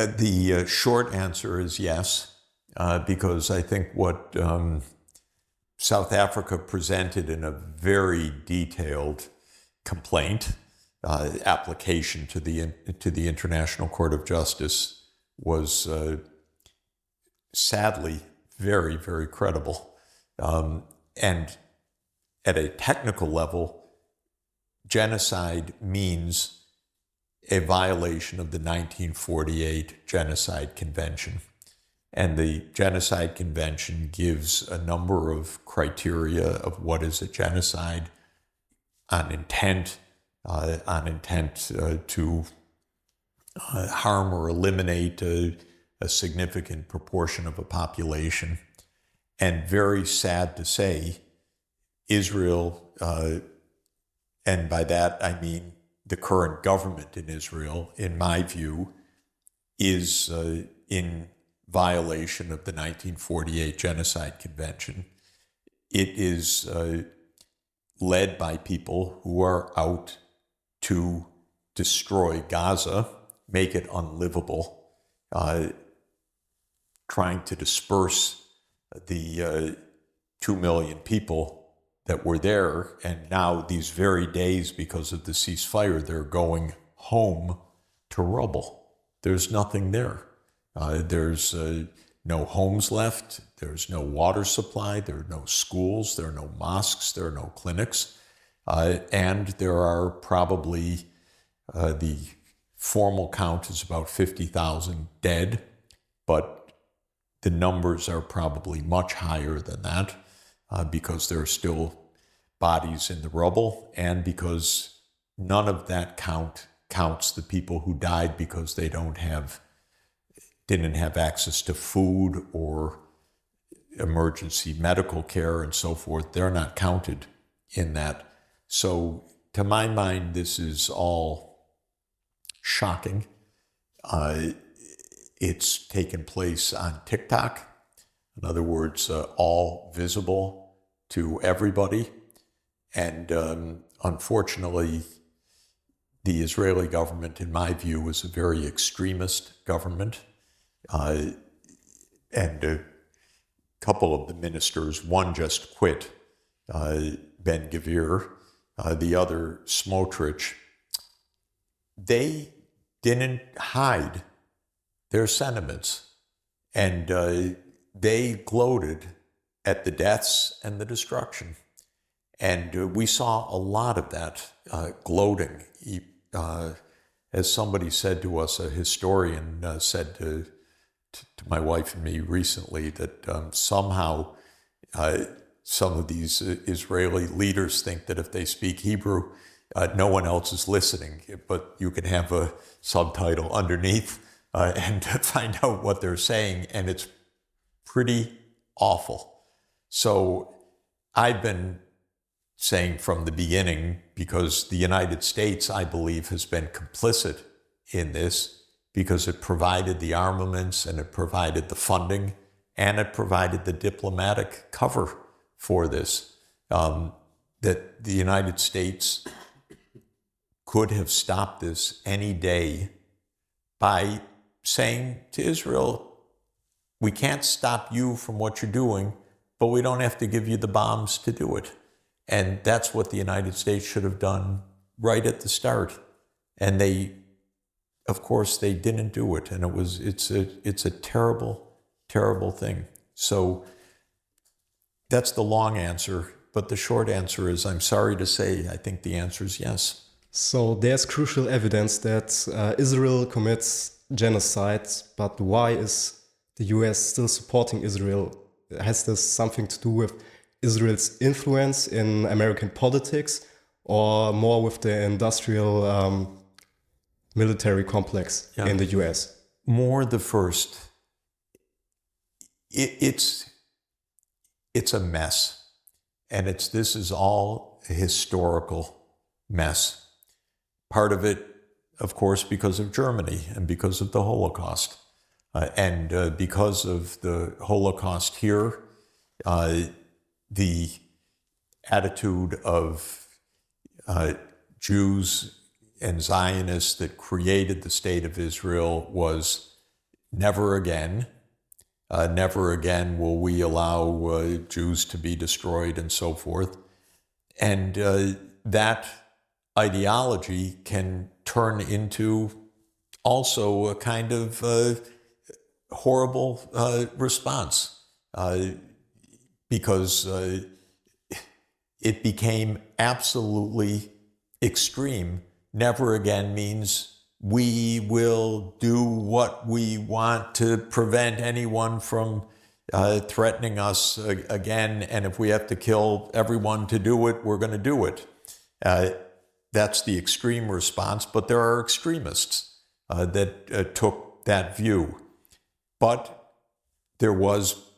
The short answer is yes, because I think what South Africa presented in a very detailed complaint application to the International Court of Justice was sadly very, very credible. And at a technical level, genocide means a violation of the 1948 Genocide Convention. And the Genocide Convention gives a number of criteria of what is a genocide on intent to harm or eliminate a significant proportion of a population. And very sad to say, Israel, and by that I mean the current government in Israel, in my view, is in violation of the 1948 Genocide Convention. It is led by people who are out to destroy Gaza, make it unlivable, trying to disperse the 2 million people that were there. And now these very days, because of the ceasefire, they're going home to rubble. There's nothing there. There's no homes left. There's no water supply. There are no schools. There are no mosques. There are no clinics. And there are probably, the formal count is about 50,000 dead, but the numbers are probably much higher than that because there are still bodies in the rubble, and because none of that counts the people who died because they didn't have access to food or emergency medical care and so forth. They're not counted in that. So to my mind, this is all shocking. It's taken place on TikTok. In other words, all visible to everybody. And unfortunately, the Israeli government, in my view, is a very extremist government. And a couple of the ministers, one just quit, Ben-Gvir, the other Smotrich, they didn't hide their sentiments. And they gloated at the deaths and the destruction. And we saw a lot of that gloating. As somebody said to us, a historian said to my wife and me recently, that somehow some of these Israeli leaders think that if they speak Hebrew, no one else is listening, but you can have a subtitle underneath and find out what they're saying, and it's pretty awful. So I've been saying from the beginning, because the United States, I believe, has been complicit in this, because it provided the armaments and it provided the funding and it provided the diplomatic cover for this, that the United States could have stopped this any day by saying to Israel, we can't stop you from what you're doing, but we don't have to give you the bombs to do it. And that's what the United States should have done right at the start. And of course, they didn't do it. And it's a terrible, terrible thing. So that's the long answer. But the short answer is, I'm sorry to say, I think the answer is yes. So there's crucial evidence that Israel commits genocide, but why is the US still supporting Israel? Has this something to do with Israel's influence in American politics, or more with the industrial military complex in the US? More the first. It's a mess, and this is all a historical mess. Part of it, of course, because of Germany and because of the Holocaust. And because of the Holocaust here, the attitude of Jews and Zionists that created the state of Israel was never again. Never again will we allow Jews to be destroyed and so forth. And that ideology can turn into also a kind of horrible response because it became absolutely extreme. Never again means we will do what we want to prevent anyone from threatening us again, and if we have to kill everyone to do it, we're going to do it. That's the extreme response, but there are extremists that took that view. But there was,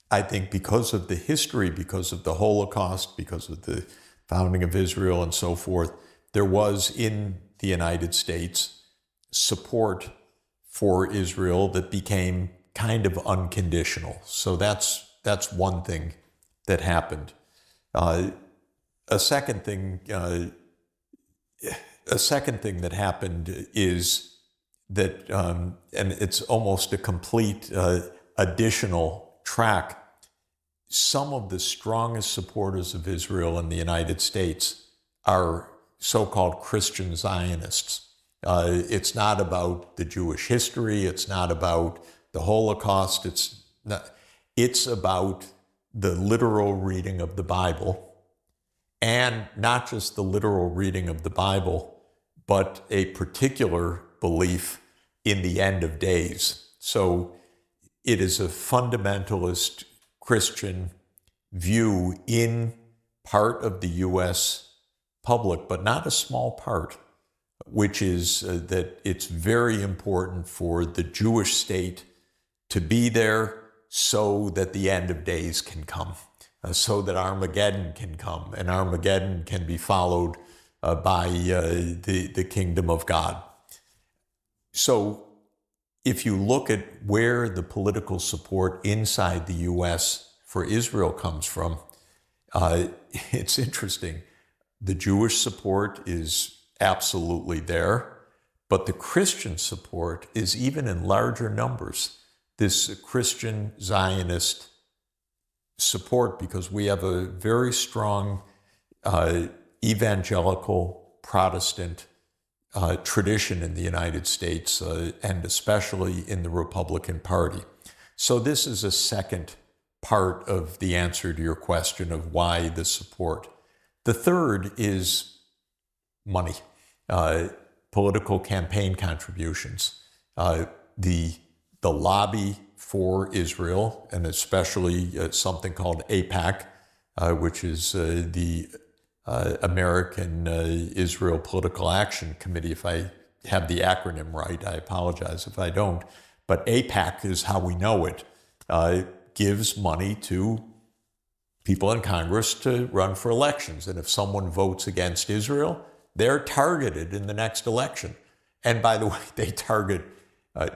I think, because of the history, because of the Holocaust, because of the founding of Israel and so forth, there was in the United States support for Israel that became kind of unconditional. So that's one thing that happened. A second thing that happened is that, and it's almost a complete additional track. Some of the strongest supporters of Israel in the United States are so-called Christian Zionists. It's not about the Jewish history. It's not about the Holocaust. It's about the literal reading of the Bible, and not just the literal reading of the Bible, but a particular belief in the end of days. So it is a fundamentalist Christian view in part of the U.S. public, but not a small part, which is that it's very important for the Jewish state to be there so that the end of days can come, so that Armageddon can come, and Armageddon can be followed by the kingdom of God. So if you look at where the political support inside the U.S. for Israel comes from, it's interesting. The Jewish support is absolutely there, but the Christian support is even in larger numbers. This Christian Zionist support, because we have a very strong evangelical Protestant tradition in the United States, and especially in the Republican Party. So this is a second part of the answer to your question of why the support. The third is money, political campaign contributions. The lobby for Israel, and especially something called AIPAC, which is the American Israel Political Action Committee. If I have the acronym right, I apologize if I don't. But AIPAC is how we know it, gives money to people in Congress to run for elections. And if someone votes against Israel, they're targeted in the next election. And by the way, they target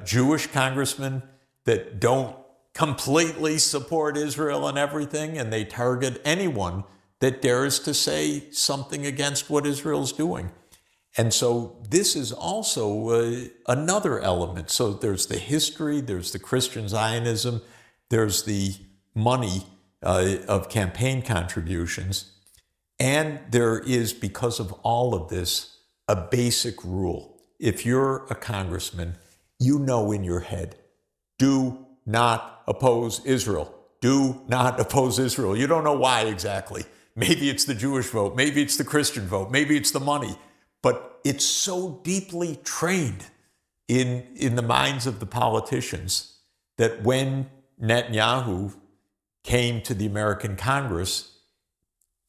Jewish congressmen that don't completely support Israel and everything, and they target anyone that dares to say something against what Israel's doing. And so this is also another element. So there's the history, there's the Christian Zionism, there's the money of campaign contributions, and there is, because of all of this, a basic rule. If you're a congressman, you know in your head, do not oppose Israel. Do not oppose Israel. You don't know why exactly. Maybe it's the Jewish vote. Maybe it's the Christian vote. Maybe it's the money. But it's so deeply trained in the minds of the politicians that when Netanyahu came to the American Congress,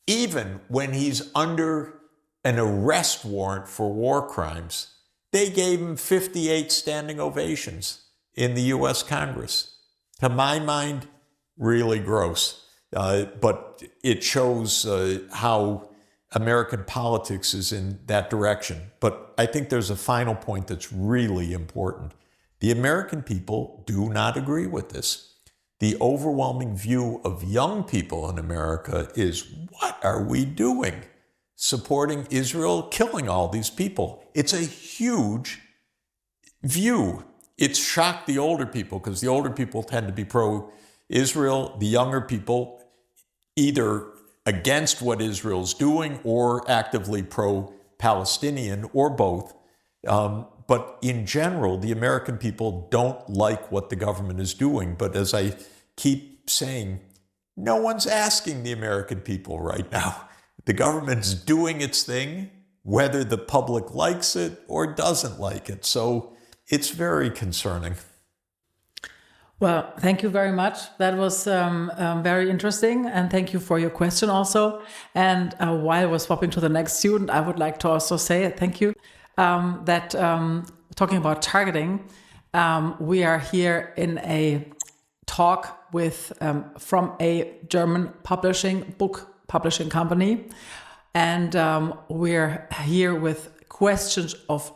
even when he's under an arrest warrant for war crimes, they gave him 58 standing ovations in the U.S. Congress. To my mind, really gross. But it shows how American politics is in that direction. But I think there's a final point that's really important. The American people do not agree with this. The overwhelming view of young people in America is, what are we doing? Supporting Israel, killing all these people. It's a huge view. it's shocked the older people because the older people tend to be pro-Israel. The younger people either against what Israel's doing or actively pro-Palestinian or both. But in general, the American people don't like what the government is doing. But as I keep saying, no one's asking the American people right now. The government's doing its thing, whether the public likes it or doesn't like it. So it's very concerning. Well, thank you very much. That was very interesting. And thank you for your question also. And while we're swapping to the next student, I would like to also say thank you that talking about targeting, we are here in a talk with from a German book publishing company. And we're here with questions of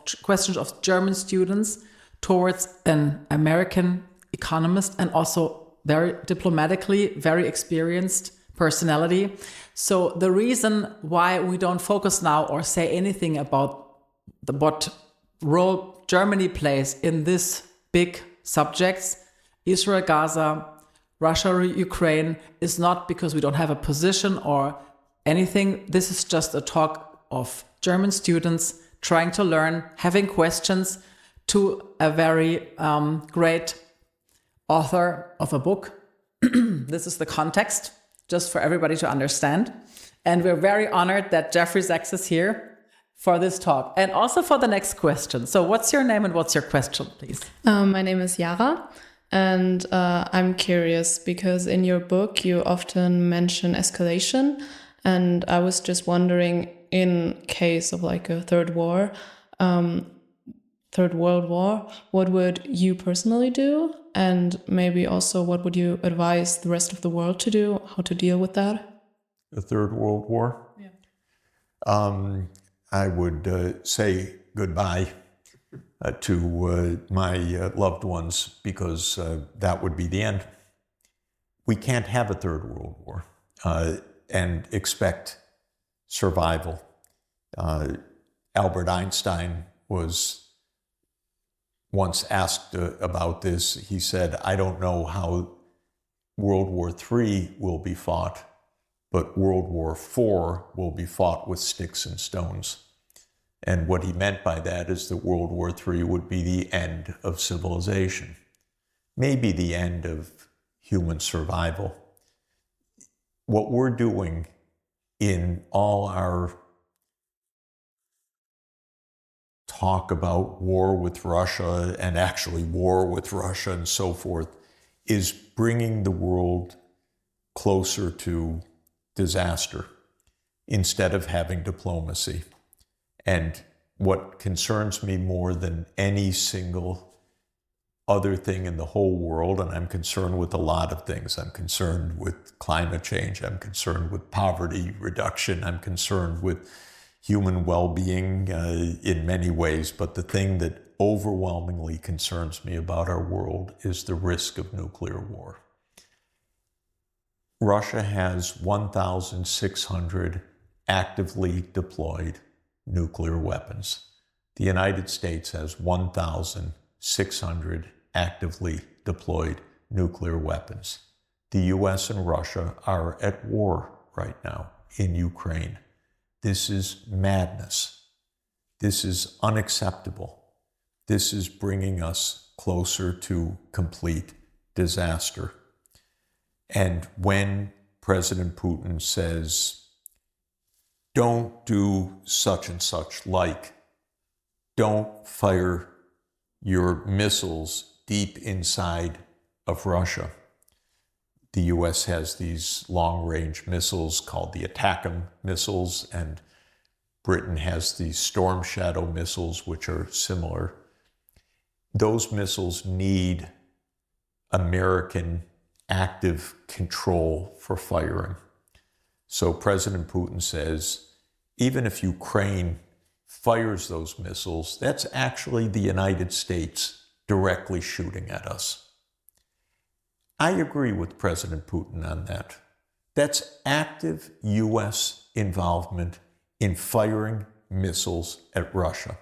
German students towards an American economist and also very diplomatically, very experienced personality. So the reason why we don't focus now or say anything about what role Germany plays in this big subjects, Israel, Gaza, Russia, Ukraine, is not because we don't have a position or anything. This is just a talk of German students trying to learn, having questions to a very great author of a book. This is the context, just for everybody to understand. And we're very honored that Jeffrey Sachs is here for this talk and also for the next question. So what's your name and what's your question, please? My name is Yara, and I'm curious because in your book you often mention escalation, and I was just wondering, in case of like a third world war, what would you personally do? And maybe also what would you advise the rest of the world to do, how to deal with that? The Third World War? Yeah. I would say goodbye to my loved ones because that would be the end. We can't have a Third World War and expect survival. Albert Einstein was once asked about this. He said, I don't know how World War III will be fought, but World War IV will be fought with sticks and stones. And what he meant by that is that World War III would be the end of civilization, maybe the end of human survival. What we're doing in all our talk about war with Russia and actually war with Russia and so forth is bringing the world closer to disaster instead of having diplomacy. And what concerns me more than any single other thing in the whole world, and I'm concerned with a lot of things. I'm concerned with climate change. I'm concerned with poverty reduction. I'm concerned with human well-being in many ways. But the thing that overwhelmingly concerns me about our world is the risk of nuclear war. Russia has 1,600 actively deployed nuclear weapons. The United States has 1,600 actively deployed nuclear weapons. The US and Russia are at war right now in Ukraine. This is madness. This is unacceptable. This is bringing us closer to complete disaster. And when President Putin says, don't do such and such, like, don't fire your missiles deep inside of Russia. The US has these long-range missiles called the ATACMS missiles, and Britain has these Storm Shadow missiles, which are similar. Those missiles need American active control for firing. So President Putin says, even if Ukraine fires those missiles, that's actually the United States directly shooting at us. I agree with President Putin on that. That's active US involvement in firing missiles at Russia.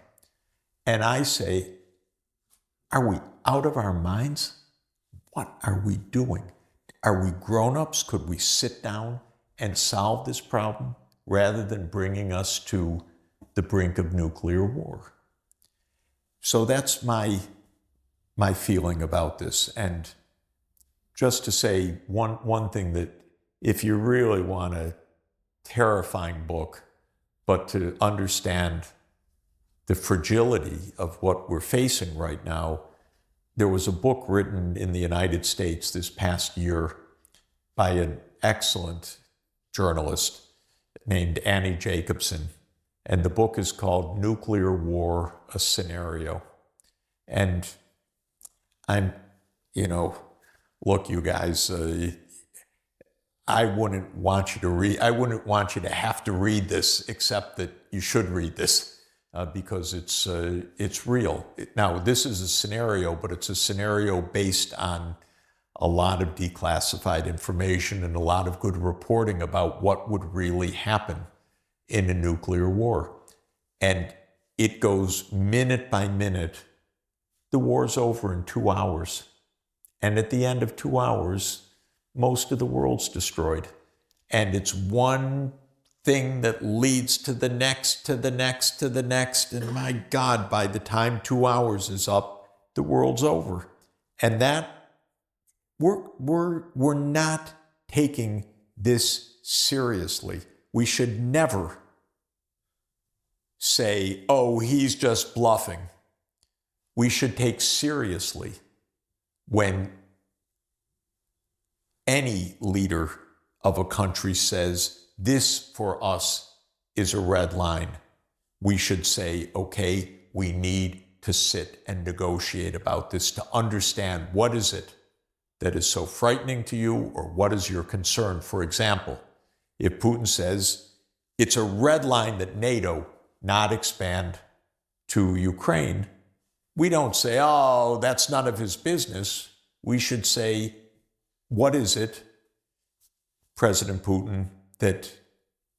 And I say, Are we out of our minds? What are we doing? Are we grown-ups? Could we sit down and solve this problem rather than bringing us to the brink of nuclear war? So that's my feeling about this. And just to say one thing, that if you really want a terrifying book, but to understand the fragility of what we're facing right now, there was a book written in the United States this past year by an excellent journalist named Annie Jacobson. And the book is called Nuclear War, a Scenario. And I'm, look, you guys, I wouldn't want you to have to read this, except that you should read this because it's real. Now, this is a scenario, but it's a scenario based on a lot of declassified information and a lot of good reporting about what would really happen in a nuclear war. And it goes minute by minute. The war's over in 2 hours. And at the end of 2 hours, most of the world's destroyed. And it's one thing that leads to the next, to the next, to the next. And my God, by the time 2 hours is up, the world's over. And that we're not taking this seriously. We should never say, oh, he's just bluffing. We should take seriously when any leader of a country says, this for us is a red line. We should say, okay, we need to sit and negotiate about this to understand what is it that is so frightening to you, or what is your concern? For example, if Putin says it's a red line that NATO not expand to Ukraine, we don't say, oh, that's none of his business. We should say, what is it, President Putin, that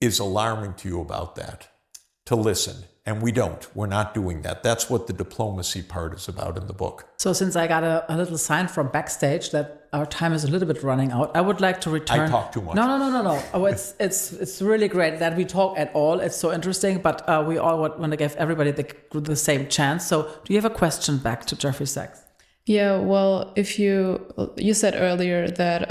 is alarming to you about that? To listen. And we don't. We're not doing that. That's what the diplomacy part is about in the book. So since I got a little sign from backstage that our time is a little bit running out, I would like to return. I talk too much. No. Oh, it's really great that we talk at all. It's so interesting, but we all want to give everybody the same chance. So do you have a question back to Jeffrey Sachs? Yeah, well, if you said earlier that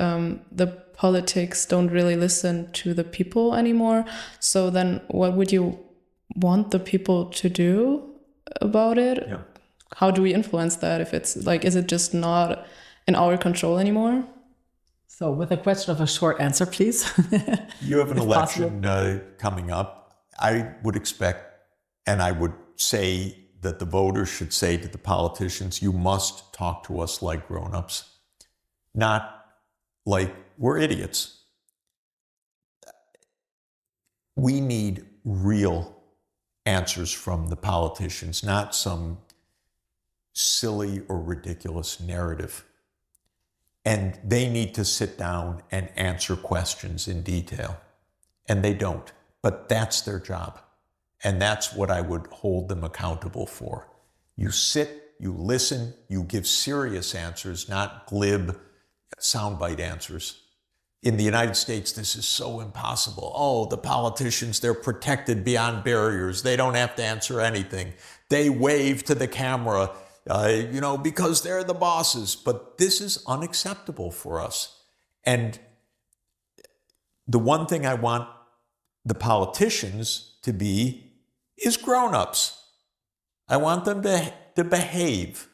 the politics don't really listen to the people anymore. So then what would you want the people to do about it? Yeah. How do we influence that if it's like, is it just not in our control anymore? So with a question of a short answer, please. You have an election coming up. I would expect, and I would say that the voters should say to the politicians, you must talk to us like grown-ups, not like we're idiots. We need real answers from the politicians, not some silly or ridiculous narrative. And they need to sit down and answer questions in detail. And they don't. But that's their job. And that's what I would hold them accountable for. You sit, you listen, you give serious answers, not glib soundbite answers. In the United States, this is so impossible. Oh, the politicians, they're protected beyond barriers. They don't have to answer anything. They wave to the camera, because they're the bosses. But this is unacceptable for us. And the one thing I want the politicians to be is grown-ups. I want them to behave.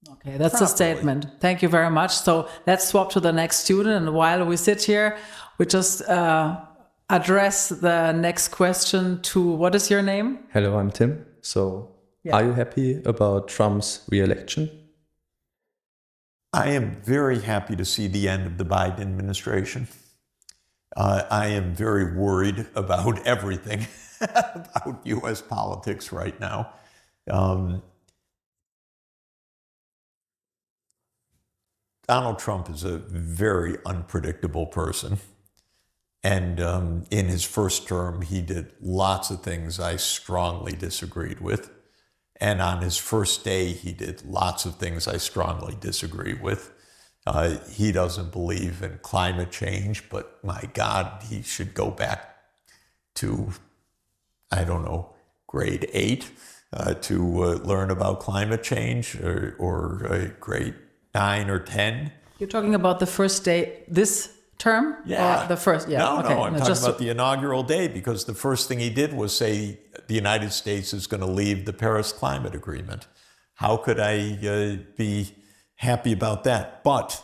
Okay, that's properly. a statement. Thank you very much. So let's swap to the next student. And while we sit here, we just address the next question to, what is your name? Hello, I'm Tim. So are you happy about Trump's re-election? I am very happy to see the end of the Biden administration. I am very worried about everything about U.S. politics right now. Donald Trump is a very unpredictable person. And in his first term, he did lots of things I strongly disagreed with. And on his first day, he did lots of things I strongly disagree with. He doesn't believe in climate change, but my God, he should go back to, I don't know, grade 8 to learn about climate change, or grade 9 or 10. You're talking about the first day this term? Yeah. Or the first, yeah. No, okay. no, I'm talking just about the inaugural day, because the first thing he did was say the United States is going to leave the Paris Climate Agreement. How could I be happy about that? But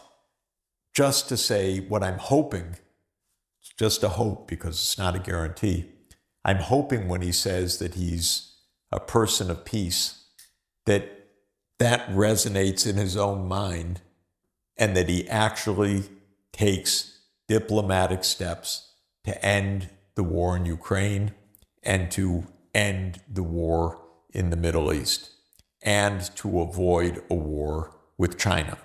just to say what I'm hoping, just a hope because it's not a guarantee, I'm hoping when he says that he's a person of peace, that resonates in his own mind, and that he actually takes diplomatic steps to end the war in Ukraine and to end the war in the Middle East and to avoid a war with China.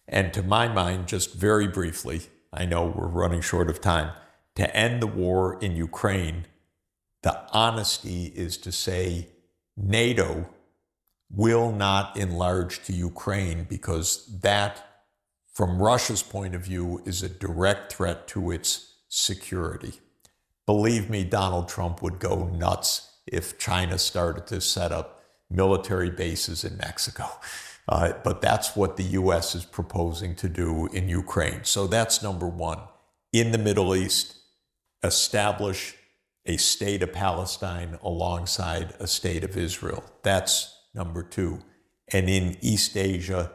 And to my mind, just very briefly, I know we're running short of time, to end the war in Ukraine, the honesty is to say NATO will not enlarge to Ukraine, because that, from Russia's point of view, is a direct threat to its security. Believe me, Donald Trump would go nuts if China started to set up military bases in Mexico. But that's what the U.S. is proposing to do in Ukraine. So that's number one. In the Middle East, establish a state of Palestine alongside a state of Israel. That's number two. And in East Asia,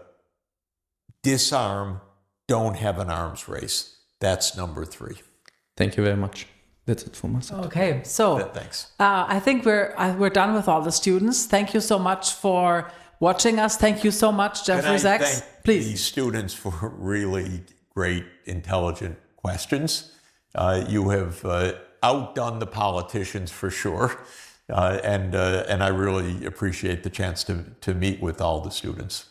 disarm, don't have an arms race. That's number three. Thank you very much. That's it for myself. Okay, so Thanks. I think we're done with all the students. Thank you so much for watching us. Thank you so much, Jeffrey Sachs. Thank Please. the students for really great, intelligent questions. You have outdone the politicians for sure, and I really appreciate the chance to meet with all the students.